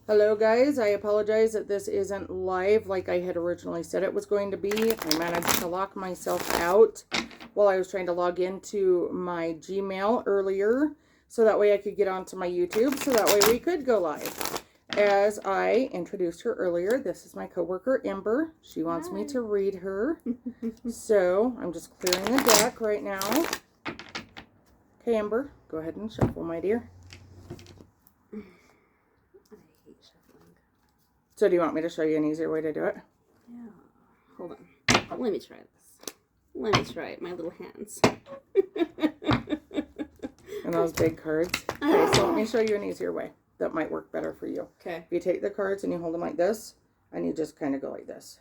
Hello guys, I apologize that this isn't live like I had originally said it was going to be. I managed to lock myself out while I was trying to log into my Gmail earlier, so that way I could get onto my YouTube, so that way we could go live. As I introduced her earlier, this is my coworker Ember. She wants me to read her. So I'm just clearing the deck right now. Okay, Ember, go ahead and shuffle, my dear. So do you want me to show you an easier way to do it? Yeah. Hold on. Let me try this. Let me try it. My little hands. And those big cards. Okay, so let me show you an easier way that might work better for you. Okay. If you take the cards and you hold them like this, and you just kind of go like this.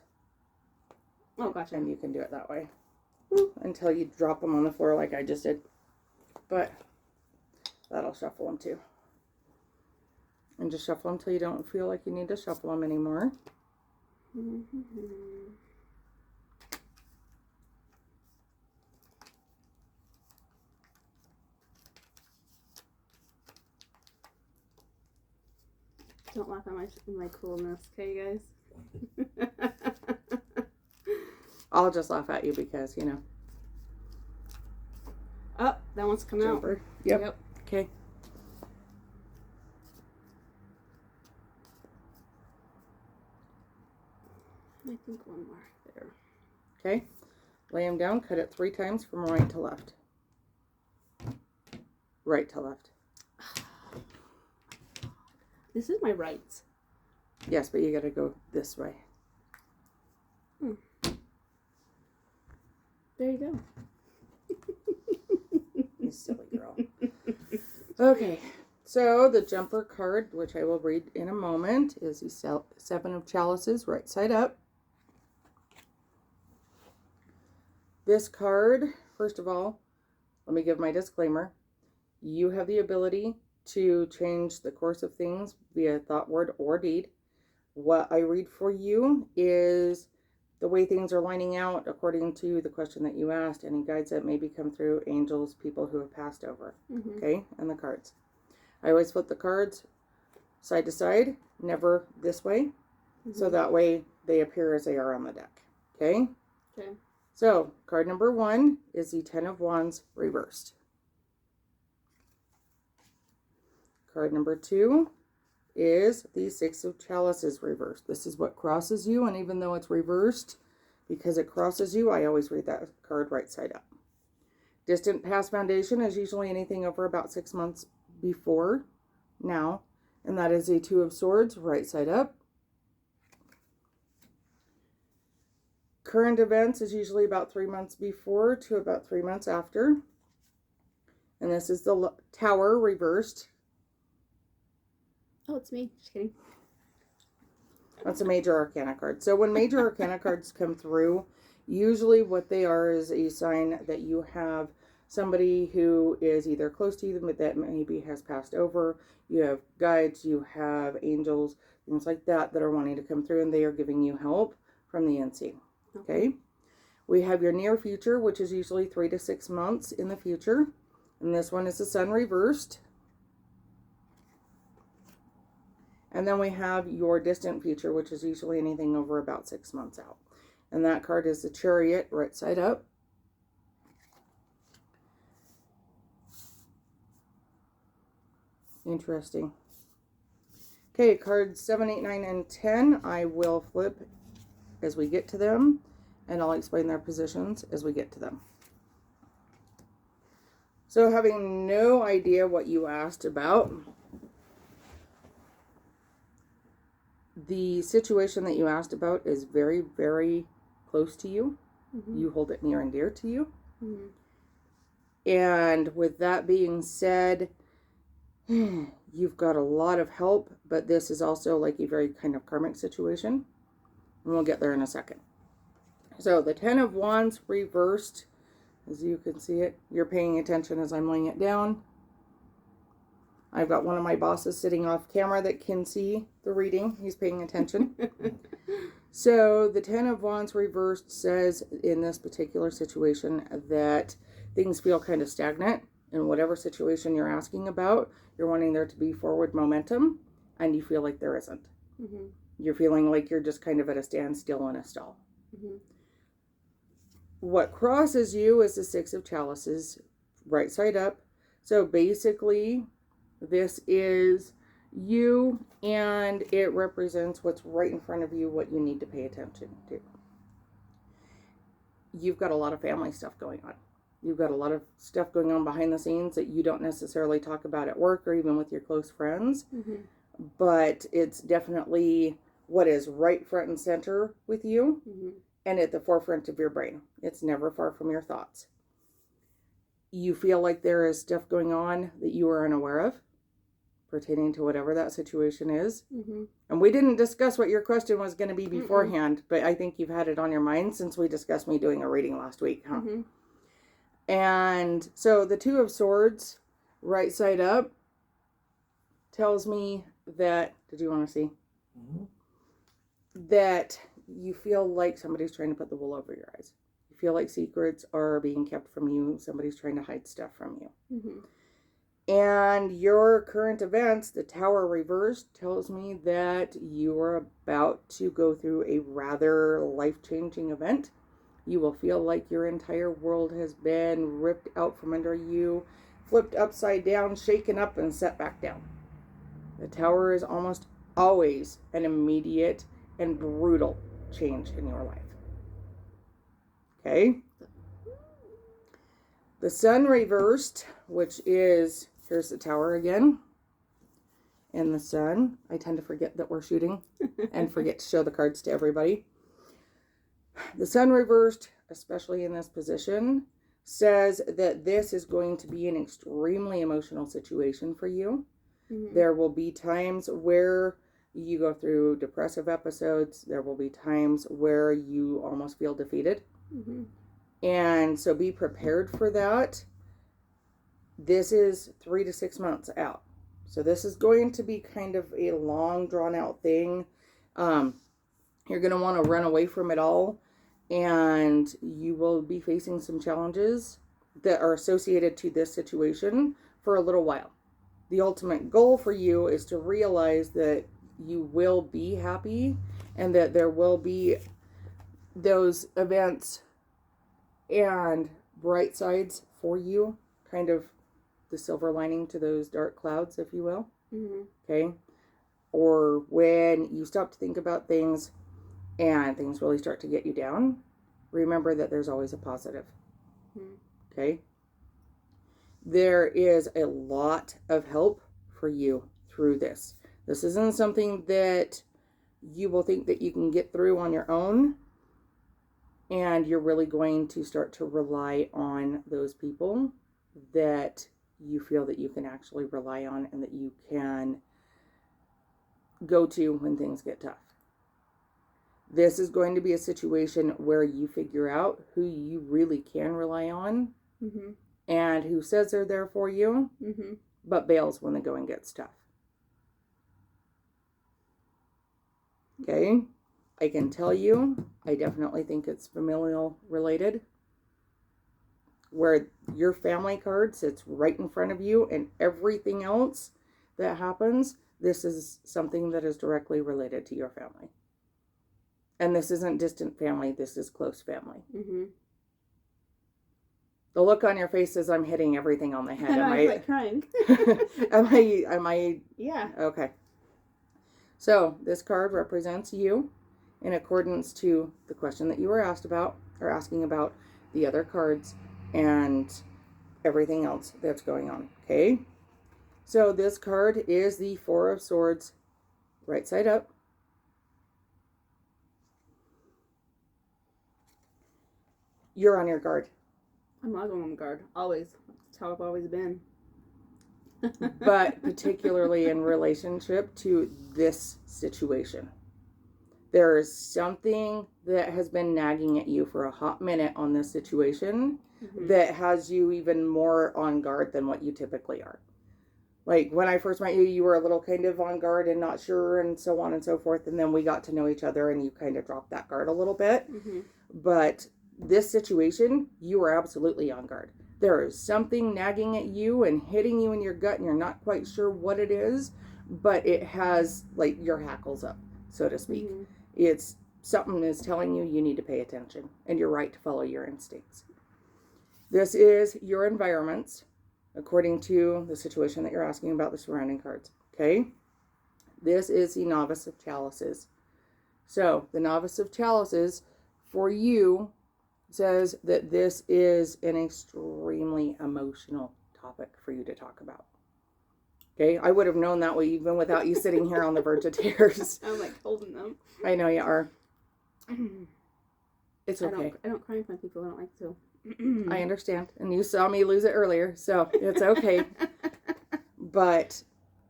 Oh, gotcha. And you can do it that way. Until you drop them on the floor like I just did. But that'll shuffle them too. And just shuffle them until you don't feel like you need to shuffle them anymore. Don't laugh at my coolness, okay, you guys? I'll just laugh at you because, you know. Oh, that one's coming out. Yep. Okay. I think one more there. Okay. Lay them down. Cut it 3 times from right to left. Right to left. This is my right. Yes, but you got to go this way. There you go. You silly girl. Okay. So the jumper card, which I will read in a moment, is the 7 of Chalices, right side up. This card, first of all, let me give my disclaimer. You have the ability to change the course of things via thought, word, or deed. What I read for you is the way things are lining out according to the question that you asked, any guides that maybe come through, angels, people who have passed over, okay, and the cards. I always flip the cards side to side, never this way, so that way they appear as they are on the deck, okay? Okay. So, card number 1 is the 10 of Wands reversed. Card number 2 is the 6 of Chalices reversed. This is what crosses you, and even though it's reversed, because it crosses you, I always read that card right side up. Distant past foundation is usually anything over about 6 months before now, and that is a 2 of Swords right side up. Current events is usually about 3 months before to about 3 months after. And this is the Tower reversed. Oh, it's me. Just kidding. That's a Major Arcana card. So when Major Arcana cards come through, usually what they are is a sign that you have somebody who is either close to you that maybe has passed over. You have guides, you have angels, things like that that are wanting to come through, and they are giving you help from the unseen. Okay, we have your near future, which is usually 3 to 6 months in the future. And this one is the Sun reversed. And then we have your distant future, which is usually anything over about 6 months out. And that card is the Chariot right side up. Interesting. Okay, cards 7, 8, 9, and 10, I will flip as we get to them, and I'll explain their positions as we get to them. So having no idea what you asked about, the situation that you asked about is very, very close to you. You hold it near and dear to you. And with that being said, you've got a lot of help, but this is also like a very kind of karmic situation. And we'll get there in a second. So the 10 of Wands reversed, as you can see it. You're paying attention as I'm laying it down. I've got one of my bosses sitting off camera that can see the reading. He's paying attention. So the 10 of Wands reversed says in this particular situation that things feel kind of stagnant in whatever situation you're asking about. You're wanting there to be forward momentum. and you feel like there isn't. Mm-hmm. You're feeling like you're just kind of at a standstill in a stall. Mm-hmm. What crosses you is the Six of Chalices, right side up. So basically, this is you, and it represents what's right in front of you, what you need to pay attention to. You've got a lot of family stuff going on. You've got a lot of stuff going on behind the scenes that you don't necessarily talk about at work or even with your close friends. Mm-hmm. But it's definitely what is right front and center with you, Mm-hmm. and at the forefront of your brain. It's never far from your thoughts. You feel like there is stuff going on that you are unaware of, pertaining to whatever that situation is. Mm-hmm. And we didn't discuss what your question was going to be beforehand, but I think you've had it on your mind since we discussed me doing a reading last week, huh? Mm-hmm. And so the Two of Swords, right side up, tells me that, did you want to see? Mm-hmm. That you feel like somebody's trying to put the wool over your eyes. You feel like secrets are being kept from you. Somebody's trying to hide stuff from you. Mm-hmm. And your current events, the Tower reversed, tells me that you are about to go through a rather life-changing event. You will feel like your entire world has been ripped out from under you, flipped upside down, shaken up, and set back down. The Tower is almost always an immediate and brutal change in your life. Okay? The Sun reversed, which is, here's the Tower again, and the Sun. I tend to forget that we're shooting and forget to show the cards to everybody. The Sun reversed, especially in this position, says that this is going to be an extremely emotional situation for you. Mm-hmm. There will be times where you go through depressive episodes. There will be times where you almost feel defeated. Mm-hmm. And so be prepared for that. This is 3 to 6 months out. So this is going to be kind of a long, drawn out thing. You're going to want to run away from it all. And you will be facing some challenges that are associated to this situation for a little while. The ultimate goal for you is to realize that you will be happy and that there will be those events and bright sides for you, kind of the silver lining to those dark clouds, if you will. Mm-hmm. Okay? Or when you stop to think about things and things really start to get you down, remember that there's always a positive. Mm-hmm. Okay? There is a lot of help for you through this. This isn't something that you will think that you can get through on your own, and you're really going to start to rely on those people that you feel that you can actually rely on and that you can go to when things get tough. This is going to be a situation where you figure out who you really can rely on. Mm-hmm. And who says they're there for you, Mm-hmm. but bails when the going gets tough. Okay? I can tell you, I definitely think it's familial related. Where your family card sits right in front of you and everything else that happens, this is something that is directly related to your family. And this isn't distant family, this is close family. Mm-hmm. The look on your face is I'm hitting everything on the head. I was like crying. Am I? Yeah. Okay. So this card represents you in accordance to the question that you were asked about, or asking about the other cards and everything else that's going on. Okay. So this card is the Four of Swords, right side up. You're on your guard. I'm not going on guard. Always. That's how I've always been. But particularly in relationship to this situation. There is something that has been nagging at you for a hot minute on this situation Mm-hmm. that has you even more on guard than what you typically are. Like when I first met you, you were a little kind of on guard and not sure and so on and so forth. And then we got to know each other and you kind of dropped that guard a little bit. Mm-hmm. But this situation, you are absolutely on guard. There is something nagging at you and hitting you in your gut and you're not quite sure what it is, but it has like your hackles up, so to speak. Mm-hmm. It's something is telling you need to pay attention, and you're right to follow your instincts. This is your environments, according to the situation that you're asking about, the surrounding cards. Okay? This is the Novice of Chalices. So, the Novice of Chalices, for you, says that this is an extremely emotional topic for you to talk about. Okay? I would have known that way even without you sitting here on the verge of tears. I'm like holding them. I know you are. It's okay. I don't cry in front of people. I don't like to. I understand. And you saw me lose it earlier, so it's okay. But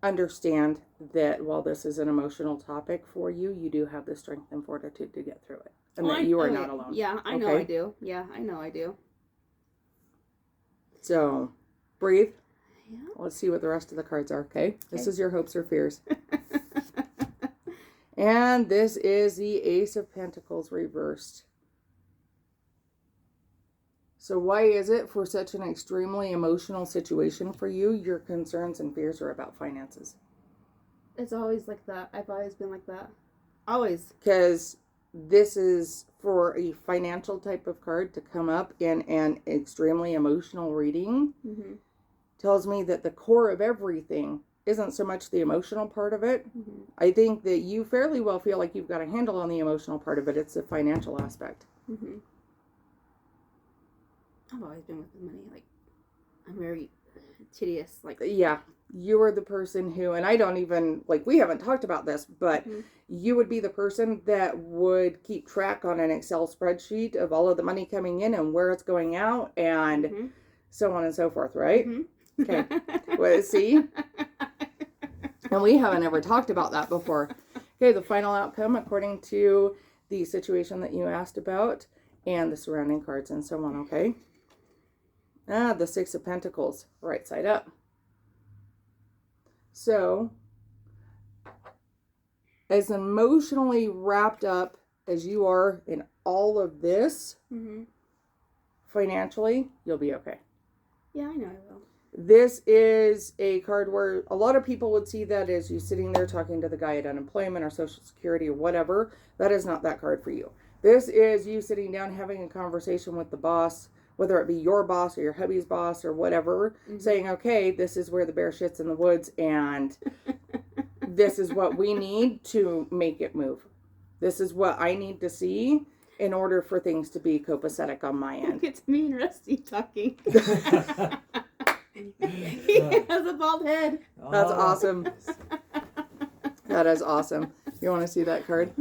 understand that while this is an emotional topic for you, you do have the strength and fortitude to get through it. And that you are not alone. Yeah, I know I do. Yeah, I know I do. So, breathe. Yeah. Let's see what the rest of the cards are, okay? This is your hopes or fears. And this is the Ace of Pentacles reversed. So why is it for such an extremely emotional situation for you, your concerns and fears are about finances? It's always like that. I've always been like that. Always. Because this is for a financial type of card to come up in an extremely emotional reading. Mm-hmm. Tells me that the core of everything isn't so much the emotional part of it. Mm-hmm. I think that you fairly well feel like you've got a handle on the emotional part of it. It's the financial aspect. Mm-hmm. I've always been with the money. Like, I'm very tedious. Like, yeah, you are the person who, and I don't even, like, we haven't talked about this, but you would be the person that would keep track on an Excel spreadsheet of all of the money coming in and where it's going out and so on and so forth, right? Mm-hmm. Okay. Well, see? And we haven't ever talked about that before. Okay, the final outcome according to the situation that you asked about and the surrounding cards and so on, okay? The Six of Pentacles, right side up. So, as emotionally wrapped up as you are in all of this, financially, you'll be okay. Yeah, I know I will. This is a card where a lot of people would see that as you sitting there talking to the guy at unemployment or Social Security or whatever. That is not that card for you. This is you sitting down having a conversation with the boss, whether it be your boss or your hubby's boss or whatever, saying, okay, this is where the bear shits in the woods and this is what we need to make it move. This is what I need to see in order for things to be copacetic on my end. It's me and Rusty talking. He has a bald head. That's awesome. That is awesome. You want to see that card?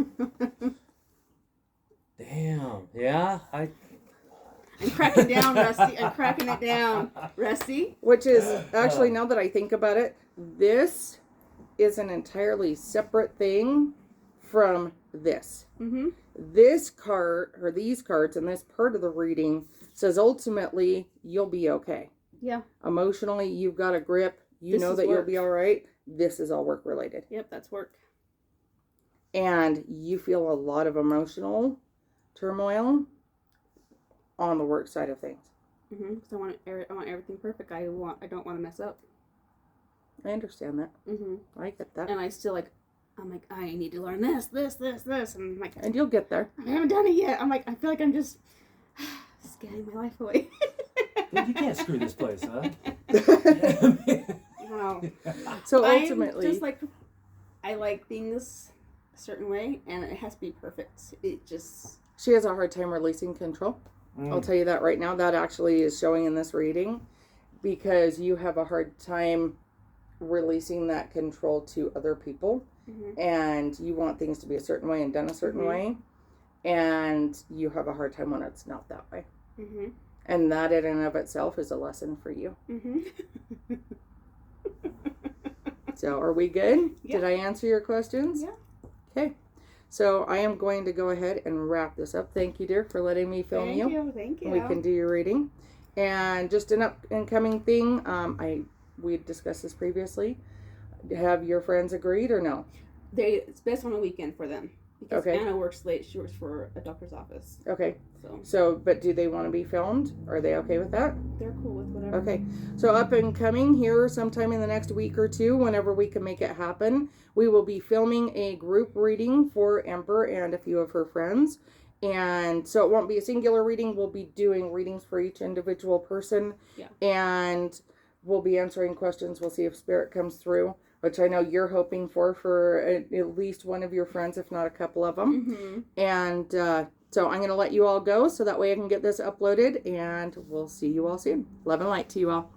Damn. Yeah. I'm cracking down, Rusty. I'm cracking it down. Rusty? Which is, actually, now that I think about it, this is an entirely separate thing from this. This card, or these cards, and this part of the reading says ultimately, you'll be okay. Yeah. Emotionally, you've got a grip. You know that you'll be all right. This is all work related. Yep, that's work. And you feel a lot of emotional turmoil on the work side of things. Because I want everything perfect. I don't want to mess up. I understand that. I get that. And I'm like, I need to learn this. And I'm like, and you'll get there. I haven't done it yet. I'm like, I feel like I'm just scanning my life away. Dude, you can't screw this place, huh? Wow. So ultimately, I'm just like, I like things a certain way, and it has to be perfect. It just. She has a hard time releasing control. I'll tell you that right now. That actually is showing in this reading because you have a hard time releasing that control to other people. And you want things to be a certain way and done a certain way. And you have a hard time when it's not that way. And that in and of itself is a lesson for you. So are we good? Yeah. Did I answer your questions? Yeah. Okay. So I am going to go ahead and wrap this up. Thank you, dear, for letting me film you. Thank you. We can do your reading. And just an incoming thing, we discussed this previously. Have your friends agreed or no? It's best on a weekend for them. Because Okay. Anna works late. She works for a doctor's office. Okay. So So, but do they want to be filmed? Are they okay with that? they're cool with whatever. Okay. So up and coming here sometime in the next week or two, whenever we can make it happen, we will be filming a group reading for Ember and a few of her friends. And so it won't be a singular reading. We'll be doing readings for each individual person. Yeah. And we'll be answering questions. We'll see if spirit comes through, which I know you're hoping for at least one of your friends, if not a couple of them. Mm-hmm. And so I'm going to let you all go so that way I can get this uploaded, and we'll see you all soon. Love and light to you all.